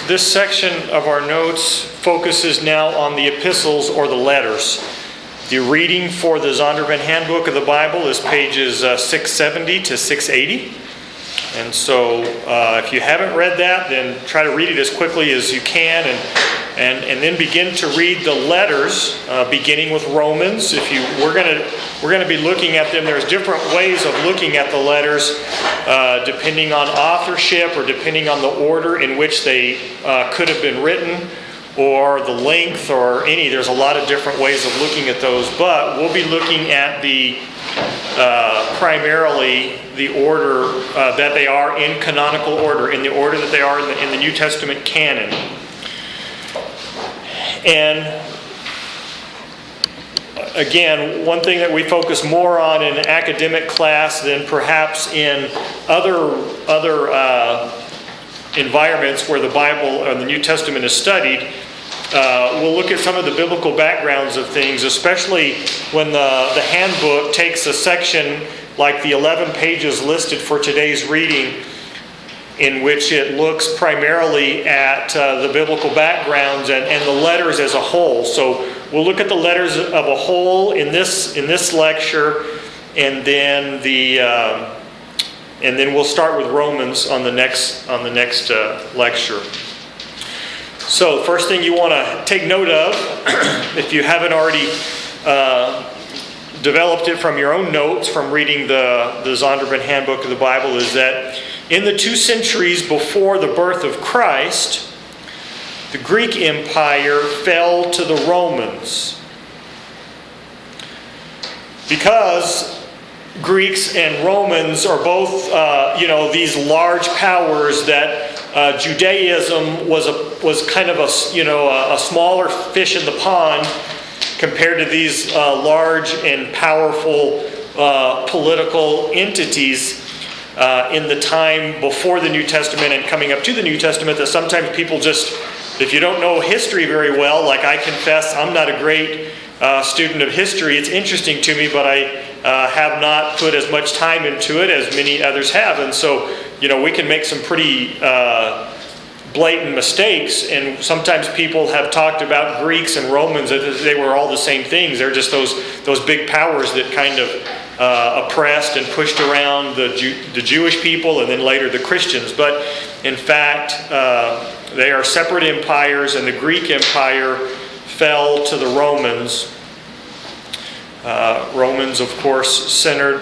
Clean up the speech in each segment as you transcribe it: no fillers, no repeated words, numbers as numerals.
this section of our notes focuses now on the epistles or the letters. The reading for the Zondervan Handbook of the Bible is pages 670 to 680. And so if you haven't read that, then try to read it as quickly as you can and then begin to read the letters, beginning with Romans. We're going to be looking at them. There's different ways of looking at the letters, depending on authorship or depending on the order in which they could have been written, or the length, or any. There's a lot of different ways of looking at those. But we'll be looking at the primarily the order that they are in canonical order, in the order that they are in the New Testament canon. And again, one thing that we focus more on in academic class than perhaps in other environments where the Bible or the New Testament is studied, we'll look at some of the biblical backgrounds of things, especially when the handbook takes a section like the 11 pages listed for today's reading, in which it looks primarily at the biblical backgrounds and the letters as a whole. So we'll look at the letters of a whole in this lecture, and then we'll start with Romans on the next lecture. So the first thing you want to take note of, if you haven't already developed it from your own notes from reading the Zondervan Handbook of the Bible, is that in the 2 centuries before the birth of Christ, the Greek Empire fell to the Romans. Because Greeks and Romans are both, these large powers, that Judaism was kind of a smaller fish in the pond compared to these large and powerful political entities in the time before the New Testament and coming up to the New Testament, that sometimes people just, if you don't know history very well, like I confess I'm not a great student of history. It's interesting to me, but I have not put as much time into it as many others have. And so, we can make some pretty blatant mistakes, and sometimes people have talked about Greeks and Romans as they were all the same things. They're just those big powers that kind of oppressed and pushed around the Jewish people and then later the Christians. But in fact, they are separate empires, and the Greek Empire fell to the Romans. Romans, of course, centered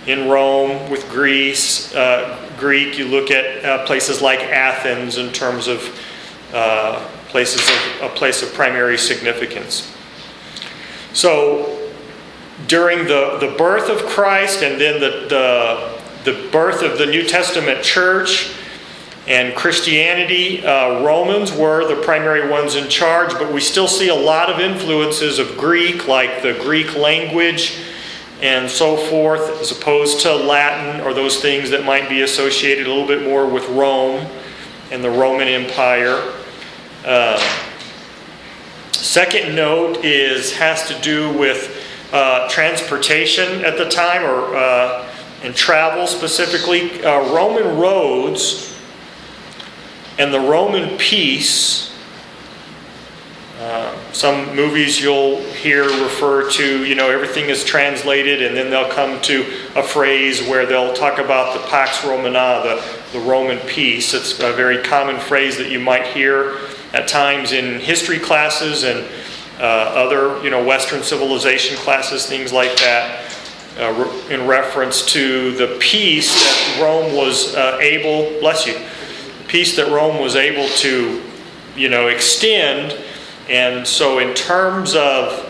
in Rome with Greece. Greek, you look at places like Athens in terms of a place of primary significance. So during the birth of Christ and then the birth of the New Testament church and Christianity, Romans were the primary ones in charge, but we still see a lot of influences of Greek, like the Greek language and so forth, as opposed to Latin or those things that might be associated a little bit more with Rome and the Roman Empire. Second note has to do with transportation at the time, and travel specifically. Roman roads and the Roman peace. Some movies you'll hear refer to, everything is translated, and then they'll come to a phrase where they'll talk about the Pax Romana, the Roman peace. It's a very common phrase that you might hear at times in history classes and other, Western civilization classes, things like that, in reference to the peace that Rome was peace that Rome was able to, extend. And so in terms of,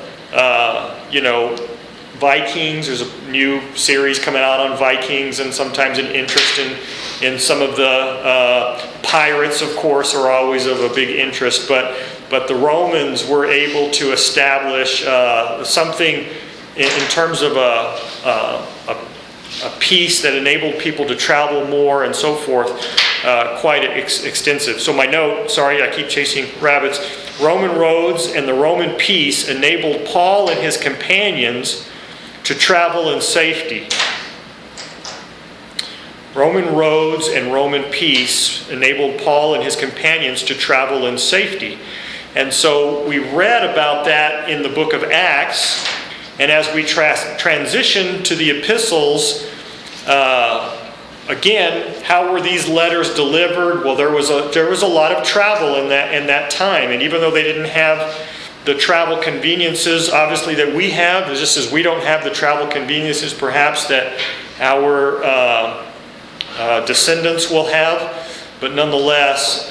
Vikings, there's a new series coming out on Vikings, and sometimes an interest in some of the pirates, of course, are always of a big interest. But the Romans were able to establish something in terms of a peace that enabled people to travel more and so forth, quite extensive. So my note, sorry, I keep chasing rabbits. Roman roads and the Roman peace enabled Paul and his companions to travel in safety. Roman roads and Roman peace enabled Paul and his companions to travel in safety. And so we read about that in the book of Acts. And as we transition to the epistles, again, how were these letters delivered? Well, there was a lot of travel in that time. And even though they didn't have the travel conveniences, obviously, that we have, just as we don't have the travel conveniences perhaps that our descendants will have, but nonetheless,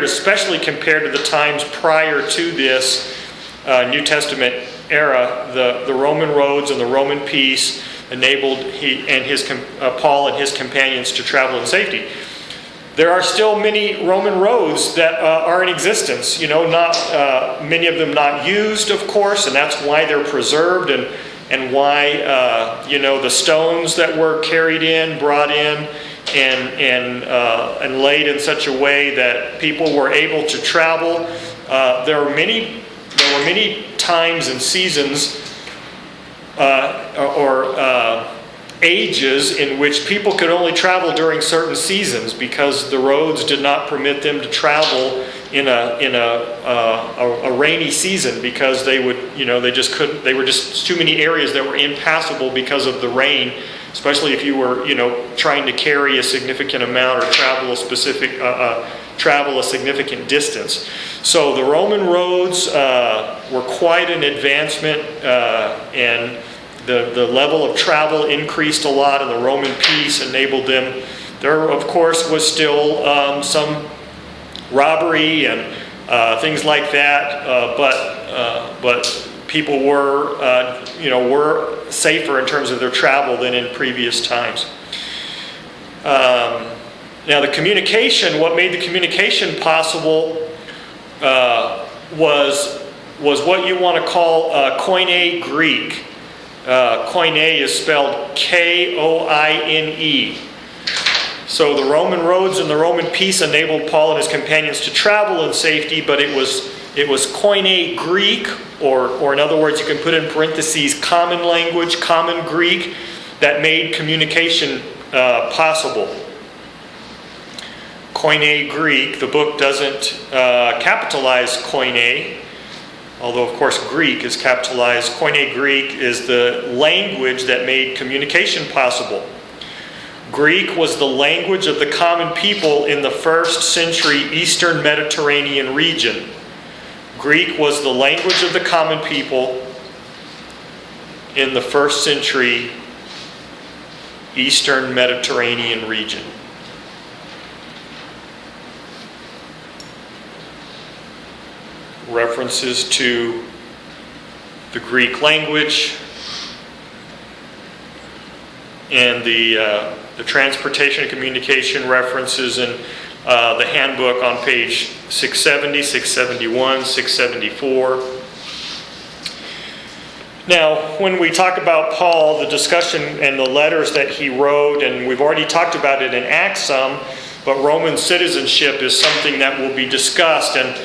especially compared to the times prior to this New Testament era, the Roman roads and the Roman peace enabled Paul and his companions to travel in safety. There are still many Roman roads that are in existence. Not many of them not used, of course, and that's why they're preserved and why the stones that were brought in and laid in such a way that people were able to travel. There were many times and seasons or ages in which people could only travel during certain seasons because the roads did not permit them to travel in a rainy season, because they just couldn't. They were just too many areas that were impassable because of the rain, especially if you were trying to carry a significant amount or travel a significant distance. So the Roman roads were quite an advancement, and the level of travel increased a lot, and the Roman peace enabled them. There, of course, was still some robbery and things like that, but people were safer in terms of their travel than in previous times. Now, the communication, what made the communication possible was what you want to call Koine Greek. Koine is spelled K-O-I-N-E. So the Roman roads and the Roman peace enabled Paul and his companions to travel in safety, but it was Koine Greek, or in other words, you can put in parentheses, common language, common Greek, that made communication possible. Koine Greek, the book doesn't capitalize Koine, although of course Greek is capitalized. Koine Greek is the language that made communication possible. Greek was the language of the common people in the 1st century Eastern Mediterranean region. Greek was the language of the common people in the 1st century Eastern Mediterranean region. References to the Greek language and the transportation and communication references in the handbook on page 670, 671, 674. Now, when we talk about Paul, the discussion and the letters that he wrote, and we've already talked about it in Acts some, but Roman citizenship is something that will be discussed. And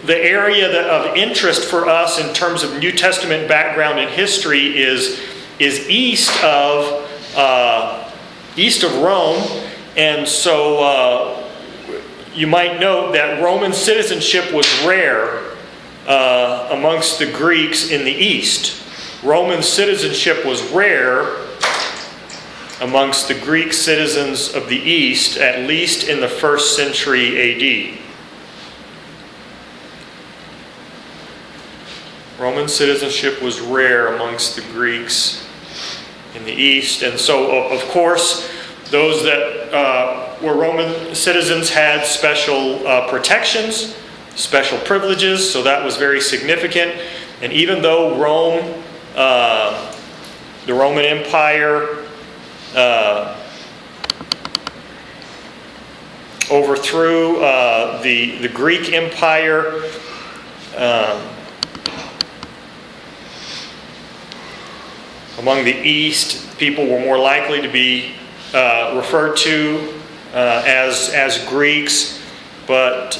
the area of interest for us in terms of New Testament background and history is east of Rome, and so you might note that Roman citizenship was rare amongst the Greeks in the east. Roman citizenship was rare amongst the Greek citizens of the east, at least in the 1st century A.D. Roman citizenship was rare amongst the Greeks in the east, and so of course those that were Roman citizens had special protections, special privileges, so that was very significant. And even though Rome, the Roman Empire, overthrew the Greek Empire, among the East, people were more likely to be referred to as Greeks, but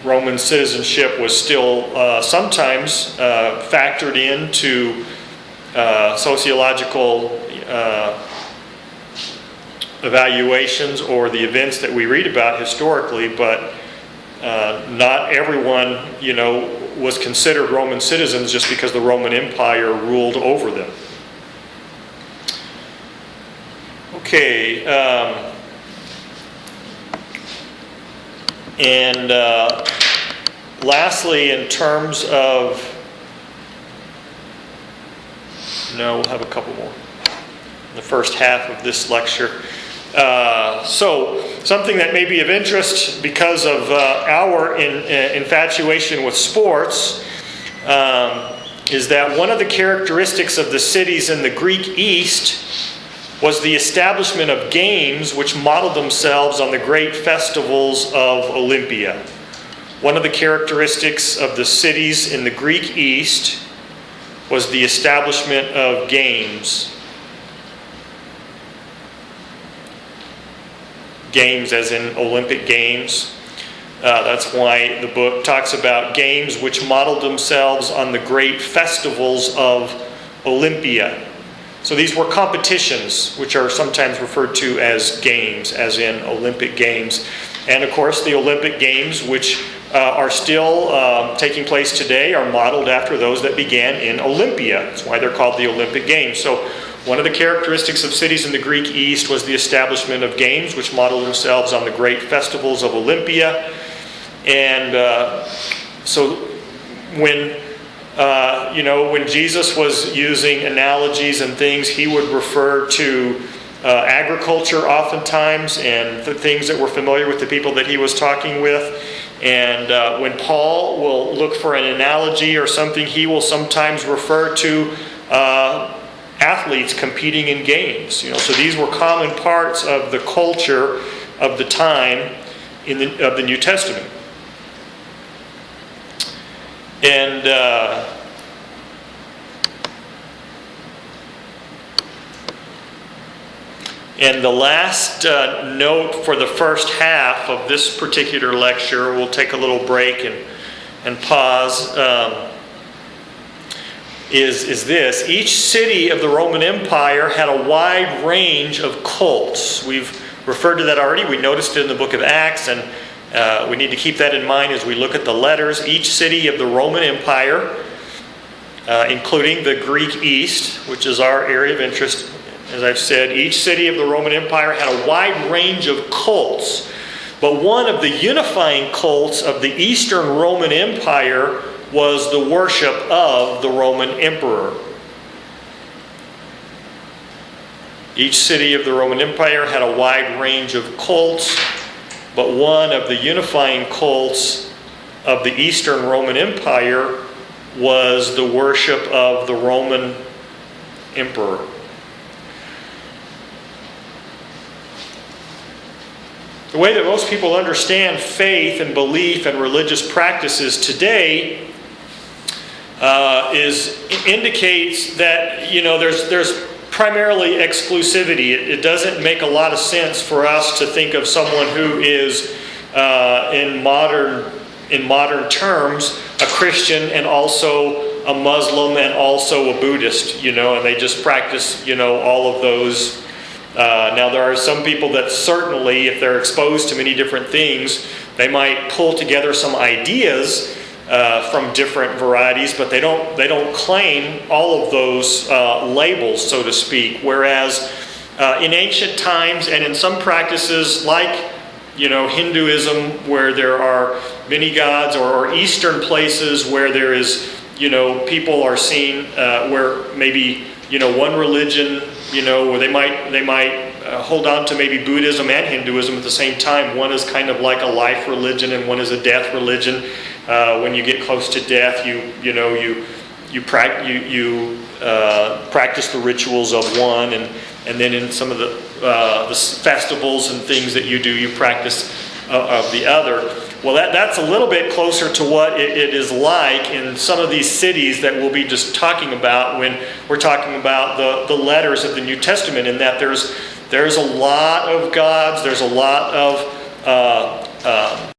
Roman citizenship was still sometimes factored into sociological evaluations or the events that we read about historically, but not everyone, was considered Roman citizens just because the Roman Empire ruled over them. Okay, and lastly, in terms of, we'll have a couple more in the first half of this lecture. So, something that may be of interest because of our infatuation with sports is that one of the characteristics of the cities in the Greek East was the establishment of games which modeled themselves on the great festivals of Olympia. One of the characteristics of the cities in the Greek East was the establishment of games. Games as in Olympic Games. That's why the book talks about games which modeled themselves on the great festivals of Olympia. So these were competitions, which are sometimes referred to as games, as in Olympic Games. And of course, the Olympic Games, which are still taking place today, are modeled after those that began in Olympia. That's why they're called the Olympic Games. So one of the characteristics of cities in the Greek East was the establishment of games, which modeled themselves on the great festivals of Olympia. And so when Jesus was using analogies and things, he would refer to agriculture oftentimes and the things that were familiar with the people that he was talking with. And when Paul will look for an analogy or something, he will sometimes refer to athletes competing in games. So these were common parts of the culture of the time of the New Testament. And the last note for the first half of this particular lecture, we'll take a little break and pause, is this. Each city of the Roman Empire had a wide range of cults. We've referred to that already. We noticed it in the book of Acts, and we need to keep that in mind as we look at the letters. Each city of the Roman Empire, including the Greek East, which is our area of interest, as I've said, each city of the Roman Empire had a wide range of cults. But one of the unifying cults of the Eastern Roman Empire was the worship of the Roman emperor. Each city of the Roman Empire had a wide range of cults, but one of the unifying cults of the Eastern Roman Empire was the worship of the Roman emperor. The way that most people understand faith and belief and religious practices today indicates that there's primarily exclusivity. It doesn't make a lot of sense for us to think of someone who is in modern terms a Christian and also a Muslim and also a Buddhist. And they just practice all of those. Now there are some people that certainly, if they're exposed to many different things, they might pull together some ideas from different varieties, but they don't claim all of those labels, so to speak. Whereas in ancient times and in some practices like Hinduism, where there are many gods, or Eastern places where there is people are seen where maybe one religion, where they might hold on to maybe Buddhism and Hinduism at the same time. One is kind of like a life religion, and one is a death religion. When you get close to death, you practice the rituals of one, and then in some of the festivals and things that you do, you practice of the other. Well, that's a little bit closer to what it is like in some of these cities that we'll be just talking about when we're talking about the letters of the New Testament, in that there's a lot of gods, there's a lot of